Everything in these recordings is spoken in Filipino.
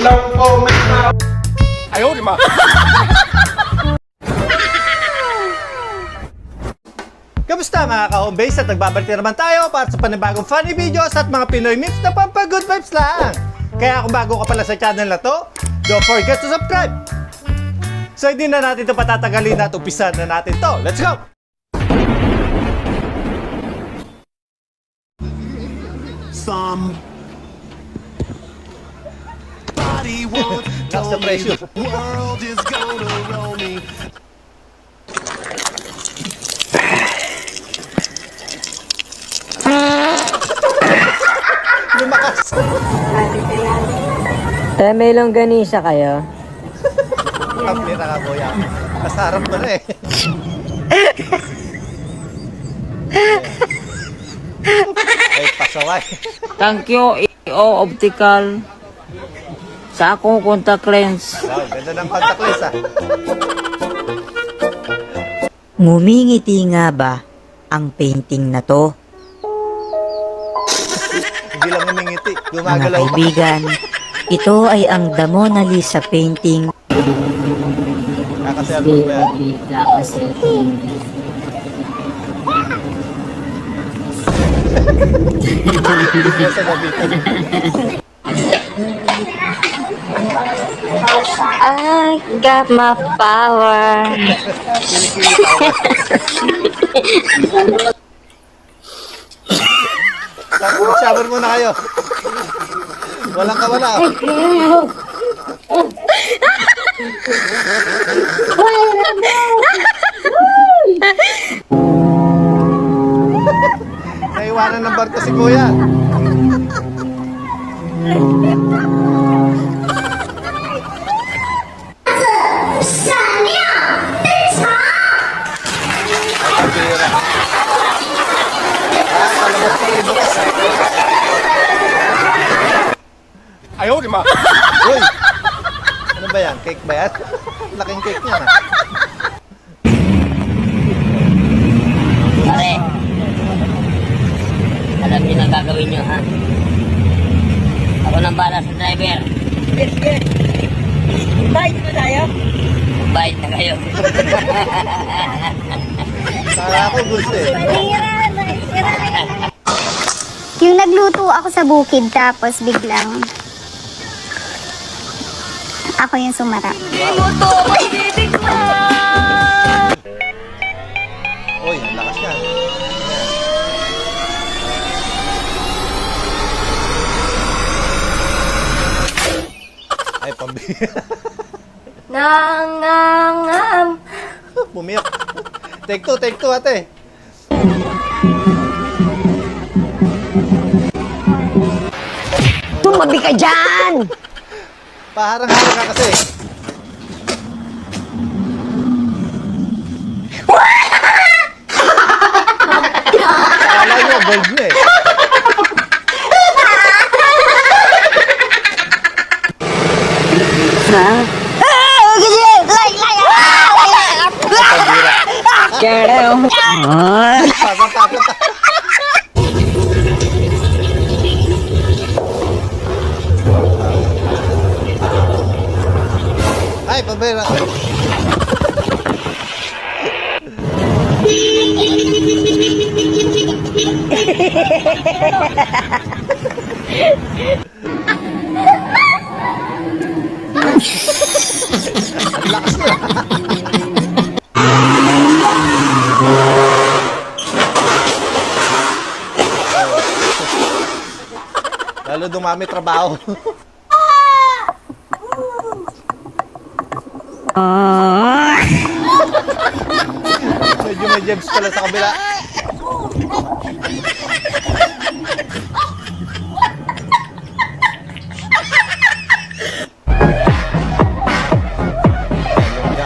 lang po may tao. Ayaw, di ba? Kamusta mga ka-homebase at nagbabalik na naman tayo para sa panibagong funny videos at mga Pinoy memes na pampag-good vibes lang. Kaya kung bago ka pala sa channel na to, don't forget to subscribe. So hindi na natin ito patatagalin at umpisa na natin to. Let's go! Somebody once That's the told me pressure. the world is gonna roll me. Lumakas! May longganisa kayo? Ang pira ka kuya. Masarap mo na eh. Ay, pasaway. Thank you, EO Optical. Sa akong contact lens. Wow, ganda ng contact lens ah. Ngumingiti nga ba ang painting na to? Hindi lang namingiti. Mga Gumagalaw pa. kaibigan, ito ay ang The Mona Lisa painting Kakaselfie ba yan? Nasa gabi. I got my power. Kilikili tawa. Mag-shower muna kayo. Walang kawala. Naiwanan ng barko si kuya. Pabira. Palabas pa rin bukas. Ayaw, di ba? Uy! Ano ba yan? Cake ba yan? Laking cake niya. Pare, alam niyo na gagawin niyo, ha? Ako nang bala sa driver. Bite na tayo? Bite na kayo. Kala ko gusto eh. Yung nagluto ako sa bukid tapos biglang ako yung sumarap. Uy, ang lakas niya. Ay, pambira. Nangangam. Bumiyak. Take two ate. Tumabi ka dyan! Paharang-harang ka kasi. Akala nyo, gold na eh. Pambira. Takot. Ay, pambira. Ang lakas niya. Lalo dumami trabaho. Medyo may jebs pala sa kabila.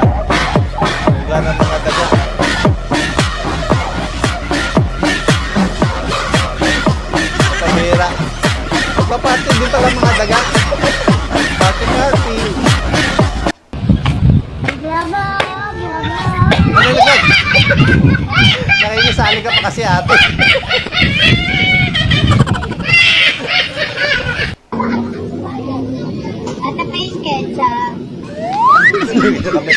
Lungga ng mga daga. Pambira. Magpaparte din pala mga daga. Party. Ano lagay? Nakikisali ka pa kasi ate. video kami.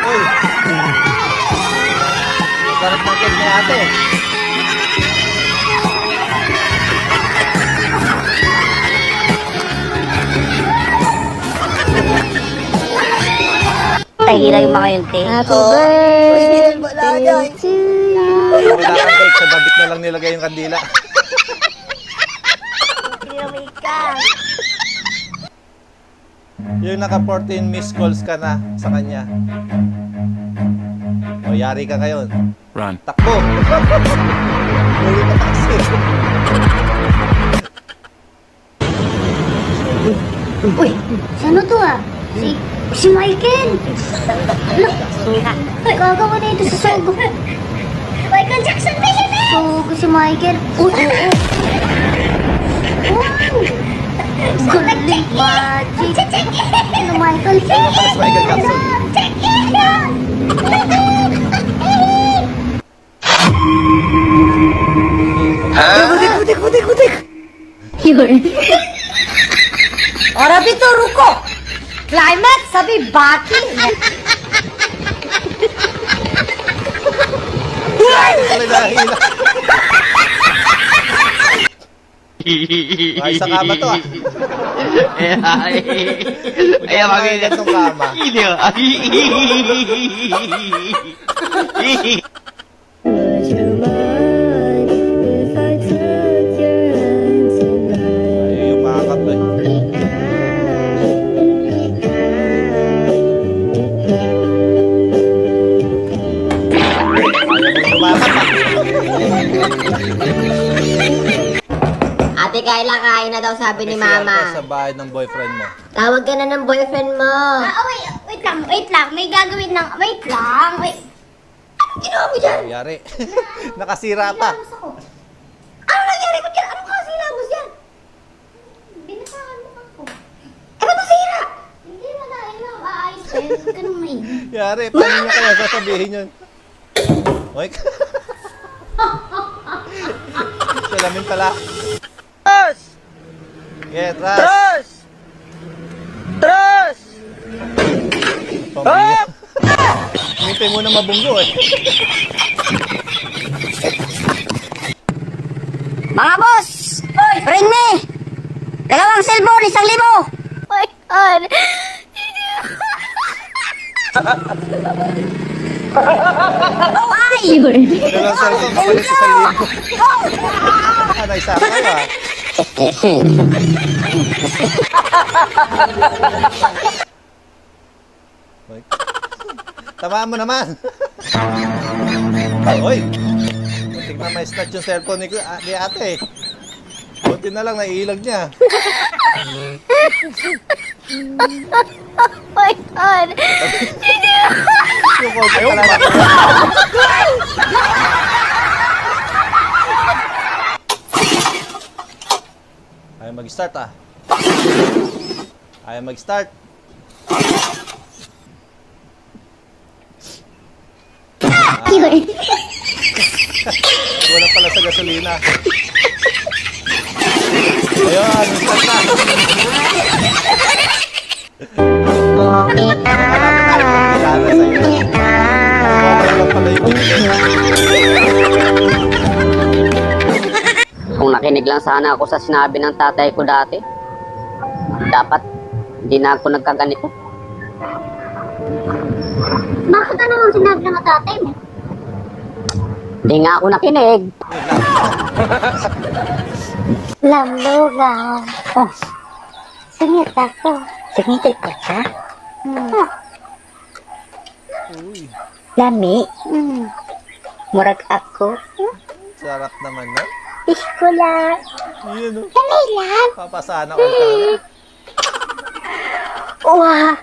Uy! Sarap ng cake ni ate. Tahira yung mga yun, te. Happy birthday to you. Wala kang cake, sa babit na lang nilagay yung kandila. Yung naka 14 missed calls ka na sa kanya. O, yari ka ngayon. Run. Takbo! Uwi ka taxi. Uy, sino to ah? Si Michael! Uy, gagawa na ito sa Sogo. Michael Jackson ba yan eh? Sogo si Michael. Uy, oo. Wow! Galing magic. Ano Michael? Sino pala si Michael Jackson? Yun. Ora bito, ruko! Climax, sabi, baki! Wala nahihila. Ay, sa kama to ah. Ay, Ay, itong kama. Ay, yung makakap eh. Ate Kayla, kain na daw sabi ni Kasi yan Mama. ka sa bahay ng boyfriend mo. Tawag ka na ng boyfriend mo. Wait lang. May gagawin ng... Wait lang. Anong ginawa mo dyan? Yari. Nakasira pa. Ano nangyari mo dyan? Anong kasilabos yan? Binasahan mo ako. Ano masira? Hindi mo na. Aayos ka yun. Huwag ka nang maingay. Yari, paano niya kaya sasabihin yun? Oy. Salamin pala. Yeah, Tras! Tras! Pamilya. Hintay mo na mabunggo eh. Mga boss! Ring me! Dalawang cellphone, 1,000! My God! Ay! Dalang cellphone, kapalit sa 1,000. Ah, naisa ka ah. Oy. Tamaan mo naman. Oy. Muntik na may snatch yung cellphone ni ate. Buti na lang naiilag niya. My God! Yung call ko talaga. Ayaw mag-start ah. Ayaw mag-start. Wala pala sa gasolina. Ayun, start na. Kilala sa'yo. Wala lang pala yung binigay. Kung nakinig lang sana ako sa sinabi ng tatay ko dati, dapat hindi na ako nagkaganito. Bakit ano ang sinabi ng tatay mo? Hindi nga ako nakinig. Lamlugaw. Oh, Singit ako. singitid ka ka? Lami. Murag ako. Sarap naman na. Iskula. Yun o. Dali lang. Papasana all ka na. Wah.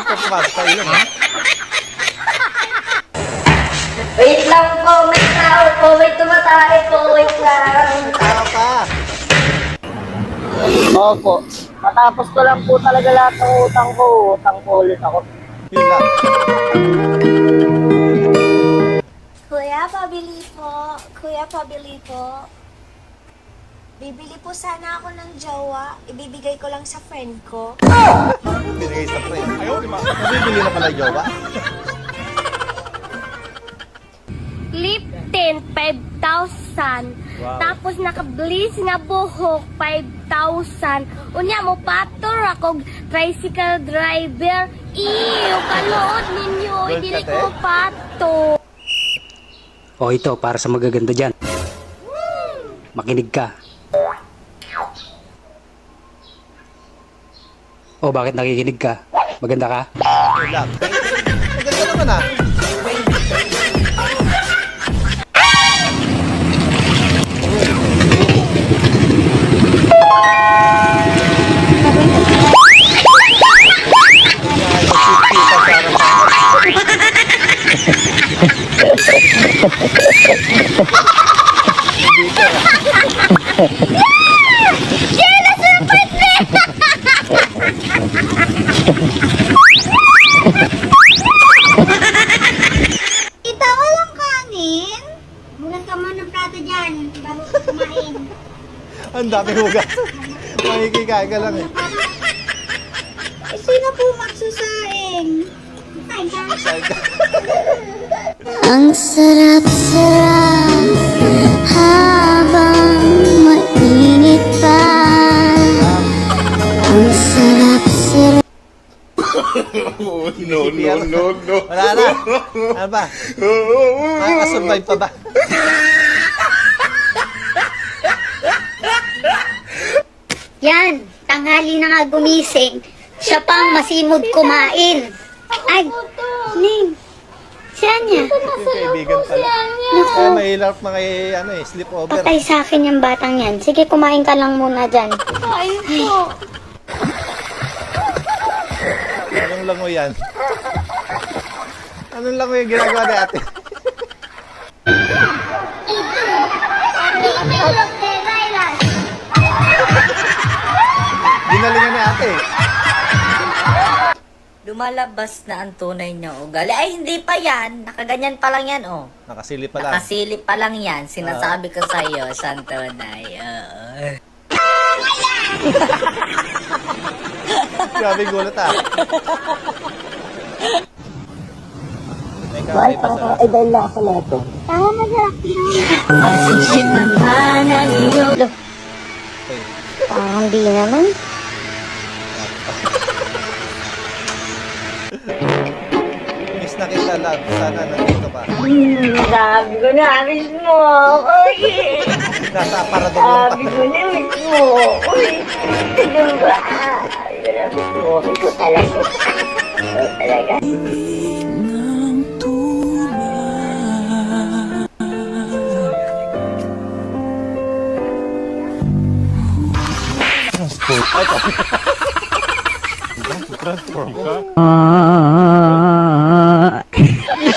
Kapag kayo ha. Wait lang po, may tao po, may tumatay po, wait lang. Tao pa. Opo, matapos ko lang po talaga lahat ng utang ko ulit ako. Yun lang. Kuya, pabili po. Kuya, pabili po. Bibili po sana ako ng jowa. Ibibigay ko lang sa friend ko. Binigay sa friend. Ayaw, di ba? Nabibili na pala jowa. Lipton, 5,000. Wow. Tapos naka-bleach nga buhok, 5,000. Unya mo pator ako, tricycle driver. Iyo, kalood ninyo. Gold Dili ka, ko te? pato. O ito, para sa magaganda dyan. Makinig ka. O bakit nakikinig ka? Maganda ka? Wait lang. Maganda naman ah. Ito, walang kanin? Bulan ka muna ng plato dyan, bago ka kumain. Ang dami hugas. Makikikain ka lang eh. Sino po magsusaing? Kain ka. Kain ka. Ang sarap-sarap habang mainit pa. Ang sarap-sarap. No. Wala na. Ano ba? Makakasurvive pa ba? Yan, tanghali na nga gumising. Siya pang masimod kumain. Ay, Ning, siya niya. Yung kaibigan pala. Kaya mahilap na kay sleepover. Patay sa akin yung batang yan. Sige, kumain ka lang muna dyan. Kain po. Anong langoy yan? Anong langoy yung ginagawa ni ate? Ginalingan ni ate. Lumalabas na ang tunay niya ugali. Ay, hindi pa yan. Nakaganyan pa lang yan, oh. Nakasilip pa lang. Nakasilip pa lang yan. Sinasabi ko sa'yo, Santonay. Grabe gulat ah. May kamay pa sa... Tama, masarap hindi naman. Miss na kita, love. Sana nandito ka. Sabi ko na, miss mo. Uy, Nasa aparador lang pa. ko na, miss mo. Uy, ano ba? Miss mo. Ikaw talaga. Ikaw talaga. Transform ka?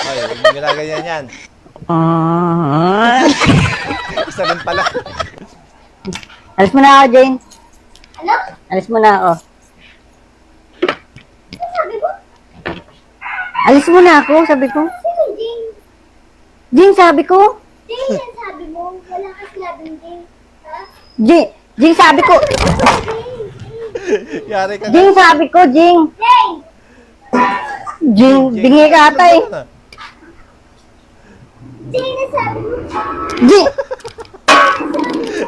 Ay, yung ginaganyan yan. Isa rin pala. Alis mo na ako, Jane. Ano? Alis mo na ako. Sabi ko? Alis mo na ako, sabi ko. Sino Jing? Jing, sabi ko. Jing yan sabi mo. Wala ka sinabing Jing. Ha? Jing, sabi ko. Yari ka Jing, sabi ko, Jing. Jing! Jing, bingi ka ata eh. Jing na sabi mo. Jing!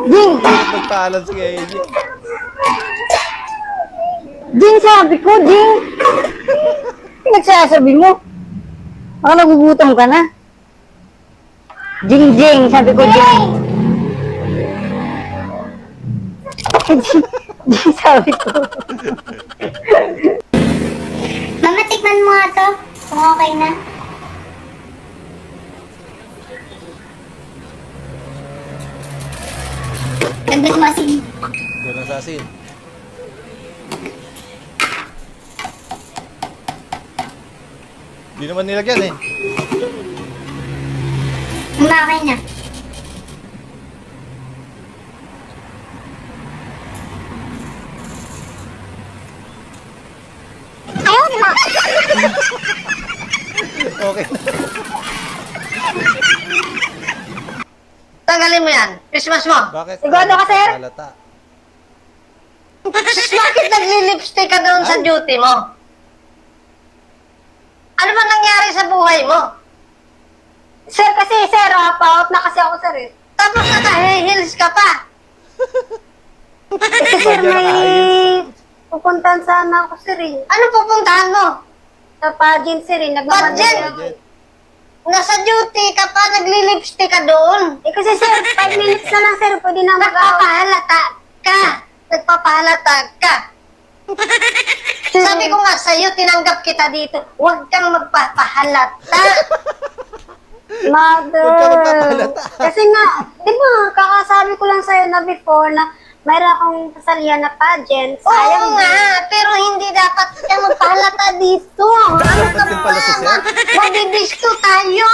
Jing! Magpaalam si AJ. Jing, sabi ko, Jing! Nagsasabi mo. Baka nagugutom ka na. Jing, Jing, sabi ko, Jing. Jing, sabi ko. Mama, tikman mo nga to. Kung okay na. Dagdag mo asin. Ganun sa asin. Di naman nilagyan eh. Mama, okay na. Ayaw na. Okay na. Tanggalin mo yan. Christmas mo. Bakit? Sigurado ka, sir? Halata. Bakit nagli-lipstick ka doon sa duty mo? Ano ba nangyari sa buhay mo? Sir, kasi sir, pa-out na kasi ako, sir. Tapos naka-heels ka pa. Kasi sir, may pupuntahan sana ako, sir. Ano pupuntahan mo? Sa pageant, sir. Pageant? Nasa duty ka pa, nagli-lipstick ka doon. Kasi sir, 5 minutes na lang, sir. Pwede na Nagpapahalata ka. Nagpapahalata ka. Sabi ko nga sa'yo, tinanggap kita dito. Huwag kang magpapahalata. Mother. Huwag ka magpapahalata. Kasi nga, di ba, kakasabi ko lang sa'yo na before na mayroon akong kasalihan na pageant. Oo nga, pero hindi dapat ka magpahalata dito. Ano ka din pala si Sir. Mabibisto tayo.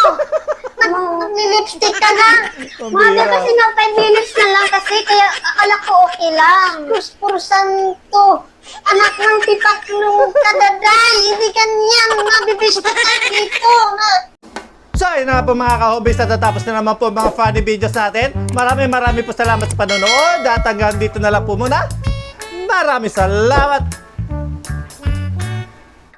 Nag-lipstick ka na. Mother, kasi nga 5 minutes na lang kasi, kaya akala ko okay lang. Santo. Anak ng tipaklong kadaday. Hindi ganyan. Mabibisto tayo dito. So, ayun na nga po mga ka-hobbies, natatapos na naman po mga funny videos natin. Maraming po salamat sa panonood at hanggang dito na lang po muna. Maraming salamat!